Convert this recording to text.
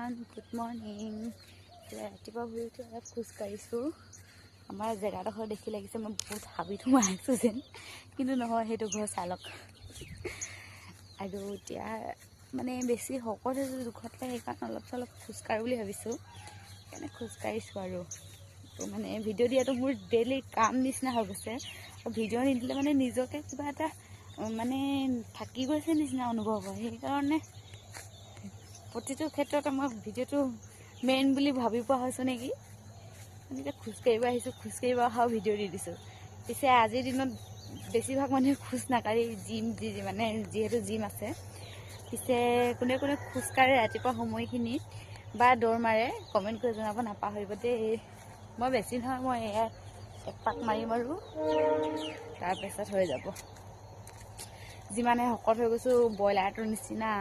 Everyone, good morning. ৰাতিপুৱা শুই উঠি অলপ খোজকাঢ়িছোঁ। আমাৰ জেগাডোখৰ দেখি লাগিছে মই বহুত হাবিত সোমাই আছোঁ যেন, কিন্তু নহয়, সেইটো ঘৰ চালক। আৰু এতিয়া মানে বেছি শকত হৈছোঁ জোখতকৈ, সেইকাৰণে অলপ চলপ খোজকাঢ়োঁ বুলি ভাবিছোঁ। সেইকাৰণে খোজকাঢ়িছোঁ আৰু মানে ভিডিঅ' দিয়াটো মোৰ ডেইলি কাম নিচিনা হৈ গৈছে। আৰু ভিডিঅ' নিদিলে মানে নিজকে কিবা এটা মানে থাকি গৈছে নিচিনা অনুভৱ হয়। সেইকাৰণে প্ৰতিটো ক্ষেত্ৰতে মই ভিডিঅ'টো মেইন বুলি ভাবি পোৱা হৈছোঁ নেকি। এনেকৈ খোজকাঢ়িব আহিছোঁ, খোজকাঢ়িব অহাও ভিডিঅ' দি দিছোঁ। পিছে আজিৰ দিনত বেছিভাগ মানুহে খোজ নাকাঢ়ি মানে যিহেতু জিম আছে, পিছে কোনে কোনে খোজকাঢ়ে ৰাতিপুৱা সময়খিনিত বা দৌৰ মাৰে কমেণ্ট কৰি জনাব নাপাহৰিব দেই। মই বেছি নহয়, মই এয়া এপাক মাৰিম আৰু তাৰপিছত হৈ যাব। যিমানে শকত হৈ গৈছোঁ ব্ৰইলাৰটোৰ নিচিনা